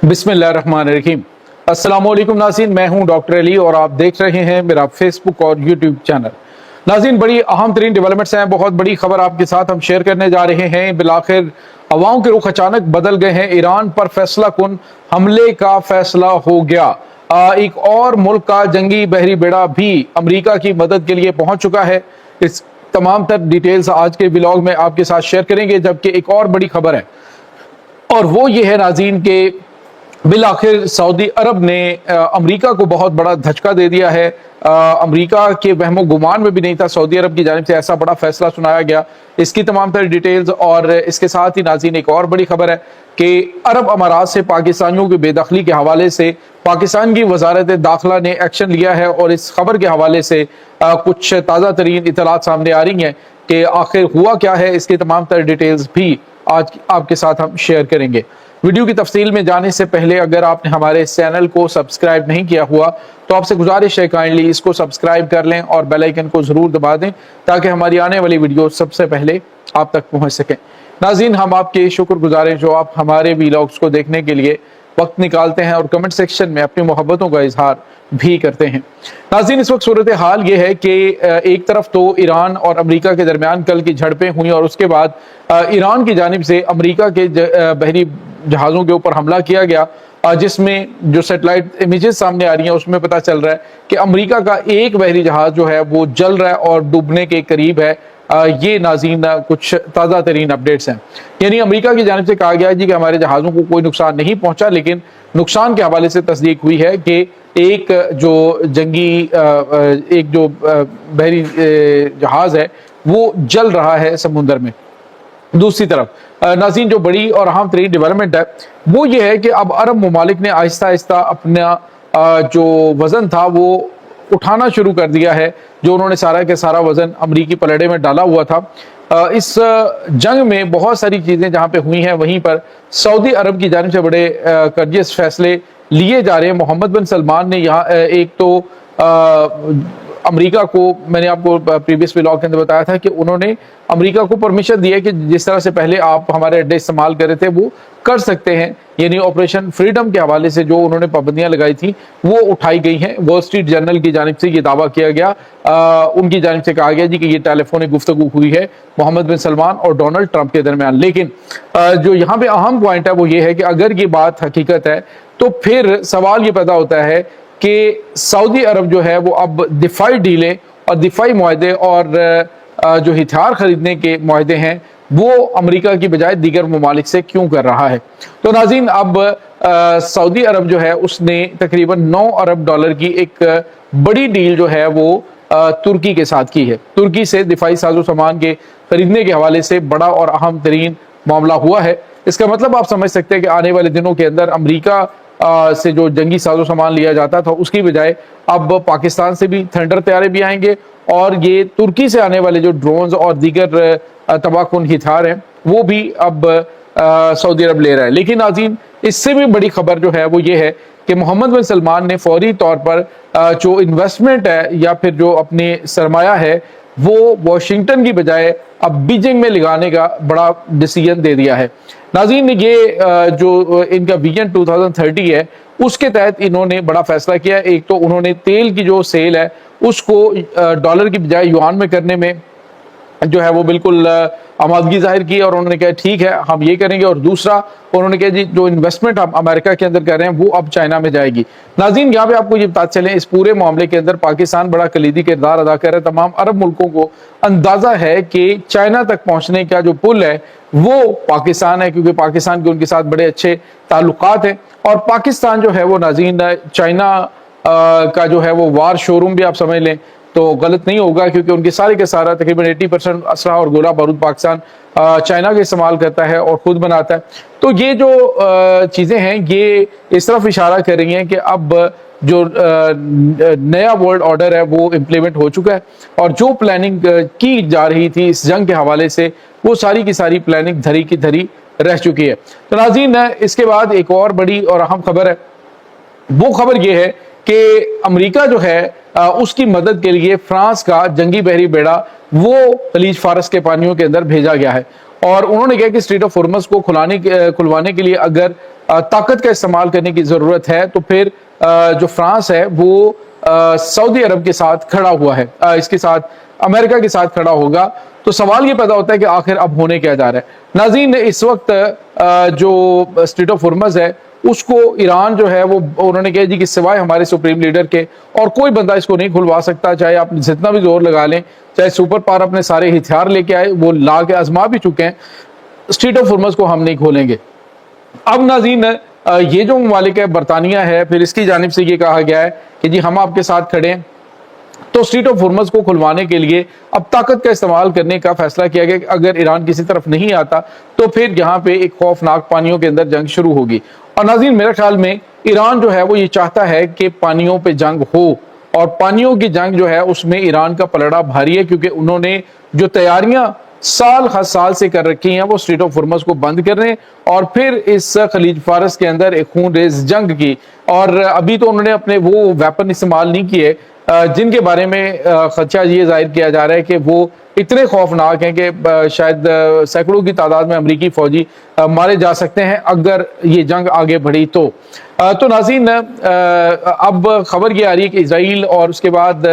बिस्मिल्लाहिर्रहमानिर्रहीम। अस्सलामुअलैकुम नाज़रीन, मैं हूं डॉक्टर अली और आप देख रहे हैं मेरा फेसबुक और यूट्यूब चैनल। नाज़रीन, बड़ी अहम तरीन डेवलपमेंट्स हैं, बहुत बड़ी खबर आपके साथ हम शेयर करने जा रहे हैं। बिलाखिर हवाओं के रुख अचानक बदल गए हैं। ईरान पर फैसला कुन हमले का फैसला हो गया। एक और मुल्क का जंगी बहरी बेड़ा भी अमेरिका की मदद के लिए पहुंच चुका है। इस तमाम तर डिटेल्स आज के व्लॉग में आपके साथ शेयर करेंगे। जबकि एक और बड़ी खबर है और वो ये है नाज़रीन के बिलाखिर सऊदी अरब ने अमेरिका को बहुत बड़ा धचका दे दिया है। अमेरिका के वहमो गुमान में भी नहीं था सऊदी अरब की जानिब से ऐसा बड़ा फैसला सुनाया गया। इसकी तमाम तर डिटेल्स और इसके साथ ही नाज़रीन एक और बड़ी खबर है कि अरब अमारात से पाकिस्तानियों की बेदखली के हवाले से पाकिस्तान की वजारत दाखिला ने एक्शन लिया है। और इस खबर के हवाले से कुछ ताज़ा तरीन इतलात सामने आ रही हैं कि आखिर हुआ क्या है। इसकी तमाम तर डिटेल्स भी आज आपके साथ हम शेयर करेंगे। वीडियो की तफसील में जाने से पहले अगर आपने हमारे चैनल को सब्सक्राइब नहीं किया हुआ तो आपसे गुजारिश है काइंडली इसको सब्सक्राइब कर लें और बेल आइकन को जरूर दबा दें ताकि हमारी आने वाली वीडियो सबसे पहले आप तक पहुंच सकें। नाज़रीन, हम आपके शुक्रगुजार हैं जो आप हमारे व्लॉग्स को देखने के लिए वक्त निकालते हैं और कमेंट सेक्शन में अपनी मोहब्बतों का इजहार भी करते हैं। नाज़रीन, इस वक्त सूरत हाल ये है कि एक तरफ तो ईरान और अमेरिका के दरमियान कल की झड़पें हुई और उसके बाद ईरान की जानिब से अमेरिका के बहरी जहाज़ों के ऊपर हमला किया गया, जिसमें जो सैटेलाइट इमेजेस सामने आ रही हैं उसमें पता चल रहा है कि अमेरिका का एक बहरी जहाज़ जो है वो जल रहा है और डूबने के करीब है। ये नाज़रीन कुछ ताज़ा तरीन अपडेट्स हैं। यानी अमेरिका की जानिब से कहा गया जी कि हमारे जहाज़ों को कोई नुकसान नहीं पहुंचा, लेकिन नुकसान के हवाले से तस्दीक हुई है कि एक जो जंगी एक जो बहरी जहाज़ है वो जल रहा है समुंदर में। दूसरी तरफ नाज़रीन जो बड़ी और अहम तरीन डेवलपमेंट है वो ये है कि अब अरब ममालिक ने आहिस्ता आहिस्ता अपना जो वज़न था वो उठाना शुरू कर दिया है। जो उन्होंने सारा के सारा वज़न अमरीकी पलड़े में डाला हुआ था। इस जंग में बहुत सारी चीज़ें जहाँ पे हुई हैं वहीं पर सऊदी अरब की जानिब से बड़े कर्जियस फैसले लिए जा रहे हैं। मोहम्मद बिन सलमान ने यहाँ एक तो अमेरिका को, मैंने आपको प्रीवियस व्लॉग के अंदर बताया था कि उन्होंने अमेरिका को परमिशन दी है कि जिस तरह से पहले आप हमारे अड्डे इस्तेमाल कर रहे थे वो कर सकते हैं। यानी ऑपरेशन फ्रीडम के हवाले से जो उन्होंने पाबंदियां लगाई थी वो उठाई गई हैं। वॉल स्ट्रीट जर्नल की जानिब से ये दावा किया गया, उनकी जानिब से कहा गया जी कि ये टेलीफोनिक गुफ्तगू हुई है मोहम्मद बिन सलमान और डोनाल्ड ट्रंप के दरमियान। लेकिन जो यहाँ पे अहम पॉइंट है वो ये है कि अगर ये बात हकीकत है तो फिर सवाल ये पैदा होता है कि सऊदी अरब जो है वो अब दिफाई डीलें और दिफाई मुआहदे और जो हथियार खरीदने के मुआहदे हैं वो अमेरिका की बजाय दीगर ममालिक से क्यों कर रहा है। तो नाज़रीन, अब सऊदी अरब जो है उसने तकरीबन 9 अरब डॉलर की एक बड़ी डील जो है वो तुर्की के साथ की है। तुर्की से दिफाई साजो सामान के खरीदने के हवाले से बड़ा और अहम तरीन मामला हुआ है। इसका मतलब आप समझ सकते हैं कि आने वाले दिनों के अंदर अमेरिका से जो जंगी साजो सामान लिया जाता था उसकी बजाय अब पाकिस्तान से भी थंडर तैयारे भी आएंगे और ये तुर्की से आने वाले जो ड्रोन्स और दीगर तबाहकुन हथियार हैं वो भी अब सऊदी अरब ले रहा है। लेकिन नाज़रीन, इससे भी बड़ी खबर जो है वो ये है कि मोहम्मद बिन सलमान ने फौरी तौर पर जो इन्वेस्टमेंट है या फिर जो अपने सरमाया है वो वाशिंगटन की बजाय अब बीजिंग में लगाने का बड़ा डिसीजन दे दिया है। नाज़रीन, ये जो इनका विजन 2030 है उसके तहत इन्होंने बड़ा फैसला किया। एक तो उन्होंने तेल की जो सेल है उसको डॉलर की बजाय युआन में करने में जो है वो बिल्कुल आमादगी जाहिर की और उन्होंने कहा ठीक है हम ये करेंगे। और दूसरा उन्होंने कहा जी जो इन्वेस्टमेंट हम अमेरिका के अंदर कर रहे हैं वो अब चाइना में जाएगी। नाज़रीन, यहाँ पे आपको ये बताते चलें इस पूरे मामले के अंदर पाकिस्तान बड़ा कलीदी किरदार अदा कर रहा है। तमाम अरब मुल्कों को अंदाजा है कि चाइना तक पहुंचने का जो पुल है वो पाकिस्तान है, क्योंकि पाकिस्तान के उनके साथ बड़े अच्छे ताल्लुकात हैं। और पाकिस्तान जो है वो नाज़रीन चाइना का जो है वो वार शोरूम भी आप समझ लें तो गलत नहीं होगा, क्योंकि उनके सारे के सारा तकरीबन 80% असला और गोला बारूद पाकिस्तान चाइना का इस्तेमाल करता है और खुद बनाता है। तो ये जो चीज़ें हैं ये इस तरफ इशारा कर रही हैं कि अब जो नया वर्ल्ड ऑर्डर है वो इम्प्लीमेंट हो चुका है और जो प्लानिंग की जा रही थी इस जंग के हवाले से वो सारी की सारी प्लानिंग धरी की धरी रह चुकी है। तो नाज़रीन, इसके बाद एक और बड़ी और अहम खबर है। वो खबर ये है कि अमेरिका जो है उसकी मदद के लिए फ्रांस का जंगी बहरी बेड़ा वो खलीज फारस के पानियों के अंदर भेजा गया है। اور انہوں نے کہا کہ اسٹریٹ آف ہرمز کو کھلوانے کے لیے اگر طاقت کا استعمال کرنے کی ضرورت ہے تو پھر جو فرانس ہے وہ سعودی عرب کے ساتھ کھڑا ہوا ہے، اس کے ساتھ امریکہ کے ساتھ کھڑا ہوگا۔ تو سوال یہ پیدا ہوتا ہے کہ آخر اب ہونے کیا جا رہا ہے۔ ناظرین، اس وقت جو اسٹریٹ آف ہرمز ہے اس کو ایران جو ہے وہ انہوں نے کہا جی کہ سوائے ہمارے سپریم لیڈر کے اور کوئی بندہ اس کو نہیں کھلوا سکتا، چاہے آپ جتنا بھی زور لگا لیں، چاہے سپر پاور اپنے سارے ہتھیار لے کے آئے، وہ لا کے آزما بھی چکے ہیں، اسٹریٹ آف ہرمز کو ہم نہیں کھولیں گے۔ اب ناظرین، یہ جو ممالک ہے، برطانیہ ہے، پھر اس کی جانب سے یہ کہا گیا ہے کہ جی ہم آپ کے ساتھ کھڑے ہیں، تو اسٹریٹ آف ہرمز کو کھلوانے کے لیے اب طاقت کا استعمال کرنے کا فیصلہ کیا گیا کہ اگر ایران کسی طرف نہیں آتا تو پھر یہاں پہ ایک خوفناک پانیوں کے اندر جنگ شروع ہوگی۔ اور ناظرین، میرے خیال میں ایران جو ہے وہ یہ چاہتا ہے کہ پانیوں پہ جنگ ہو، اور پانیوں کی جنگ جو ہے اس میں ایران کا پلڑا بھاری ہے، کیونکہ انہوں نے جو تیاریاں سال سے کر رکھی ہیں وہ اسٹریٹ آف ہرمز کو بند کرنے اور پھر اس خلیج فارس کے اندر ایک خون ریز جنگ کی۔ اور ابھی تو انہوں نے اپنے وہ ویپن استعمال نہیں کیے جن کے بارے میں خدشہ یہ ظاہر کیا جا رہا ہے کہ وہ اتنے خوفناک ہیں کہ شاید سینکڑوں کی تعداد میں امریکی فوجی مارے جا سکتے ہیں اگر یہ جنگ آگے بڑھی تو۔ ناظرین، اب خبر یہ آ رہی ہے کہ اسرائیل اور اس کے بعد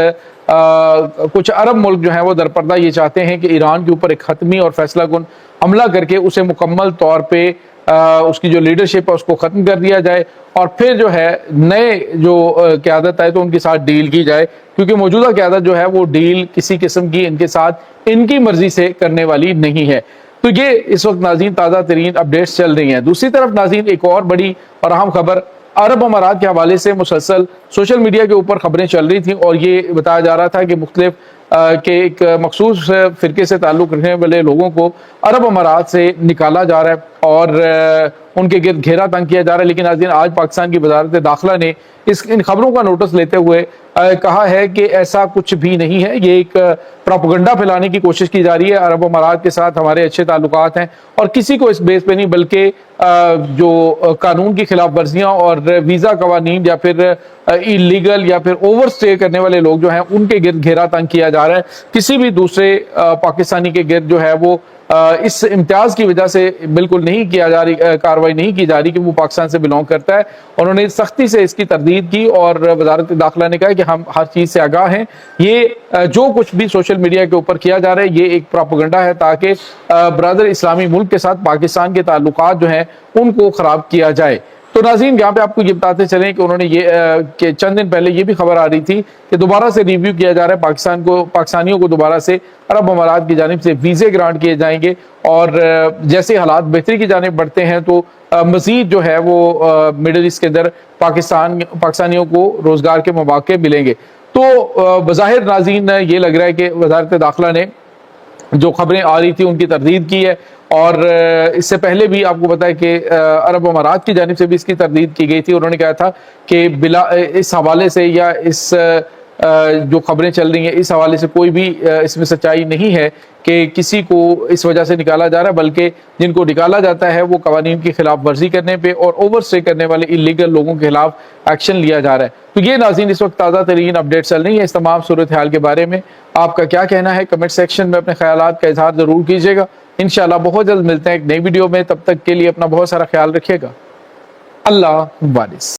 کچھ عرب ملک جو ہیں وہ درپردہ یہ چاہتے ہیں کہ ایران کے اوپر ایک حتمی اور فیصلہ کن حملہ کر کے اسے مکمل طور پہ اس کی جو لیڈرشپ ہے اس کو ختم کر دیا جائے، اور پھر جو ہے نئے جو قیادت ہے تو ان کے ساتھ ڈیل کی جائے، کیونکہ موجودہ قیادت جو ہے وہ ڈیل کسی قسم کی ان کے ساتھ ان کی مرضی سے کرنے والی نہیں ہے۔ تو یہ اس وقت ناظرین تازہ ترین اپڈیٹس چل رہی ہیں۔ دوسری طرف ناظرین، ایک اور بڑی اور اہم خبر عرب امارات کے حوالے سے مسلسل سوشل میڈیا کے اوپر خبریں چل رہی تھیں، اور یہ بتایا جا رہا تھا کہ مختلف کہ ایک مخصوص فرقے سے تعلق رکھنے والے لوگوں کو عرب امارات سے نکالا جا رہا ہے اور ان کے گرد گھیرا تنگ کیا جا رہا ہے۔ لیکن ناظرین، آج پاکستان کی وزارت داخلہ نے ان خبروں کا نوٹس لیتے ہوئے کہا ہے کہ ایسا کچھ بھی نہیں ہے، یہ ایک پروپیگنڈا پھیلانے کی کوشش کی جا رہی ہے۔ عرب امارات کے ساتھ ہمارے اچھے تعلقات ہیں اور کسی کو اس بیس پہ نہیں، بلکہ جو قانون کی خلاف ورزیاں اور ویزا قوانین یا پھر ایلیگل یا پھر اوور سٹے کرنے والے لوگ جو ہیں ان کے گرد گھیرا تنگ کیا جا رہا ہے۔ کسی بھی دوسرے پاکستانی کے گرد جو ہے وہ اس امتیاز کی وجہ سے بالکل نہیں کیا جا رہی، کاروائی نہیں کی جا رہی کہ وہ پاکستان سے بلونگ کرتا ہے۔ انہوں نے سختی سے اس کی تردید کی اور وزارت داخلہ نے کہا کہ ہم ہر چیز سے آگاہ ہیں، یہ جو کچھ بھی سوشل میڈیا کے اوپر کیا جا رہا ہے یہ ایک پروپیگنڈا ہے تاکہ برادر اسلامی ملک کے ساتھ پاکستان کے تعلقات جو ہیں ان کو خراب کیا جائے۔ تو ناظرین، یہاں پہ آپ کو یہ بتاتے چلیں کہ انہوں نے یہ کہ چند دن پہلے یہ بھی خبر آ رہی تھی کہ دوبارہ سے ریویو کیا جا رہا ہے پاکستانیوں کو دوبارہ سے عرب امارات کی جانب سے ویزے گرانٹ کیے جائیں گے، اور جیسے حالات بہتری کی جانب بڑھتے ہیں تو مزید جو ہے وہ مڈل ایسٹ کے اندر پاکستانیوں کو روزگار کے مواقع ملیں گے۔ تو بظاہر ناظرین یہ لگ رہا ہے کہ وزارت داخلہ نے جو خبریں آ رہی تھی ان کی تردید کی ہے، اور اس سے پہلے بھی آپ کو پتا ہے کہ عرب امارات کی جانب سے بھی اس کی تردید کی گئی تھی۔ انہوں نے کہا تھا کہ بلا اس حوالے سے یا اس جو خبریں چل رہی ہیں اس حوالے سے کوئی بھی اس میں سچائی نہیں ہے کہ کسی کو اس وجہ سے نکالا جا رہا ہے، بلکہ جن کو نکالا جاتا ہے وہ قوانین کی خلاف ورزی کرنے پہ اور اوور اسٹے کرنے والے ایلیگل لوگوں کے خلاف ایکشن لیا جا رہا ہے۔ تو یہ ناظرین اس وقت تازہ ترین اپڈیٹ چل رہی ہیں۔ اس تمام صورتحال کے بارے میں آپ کا کیا کہنا ہے؟ کمنٹ سیکشن میں اپنے خیالات کا اظہار ضرور کیجیے گا۔ انشاءاللہ بہت جلد ملتے ہیں ایک نئی ویڈیو میں، تب تک کے لیے اپنا بہت سارا خیال رکھیے گا۔ اللہ حافظ۔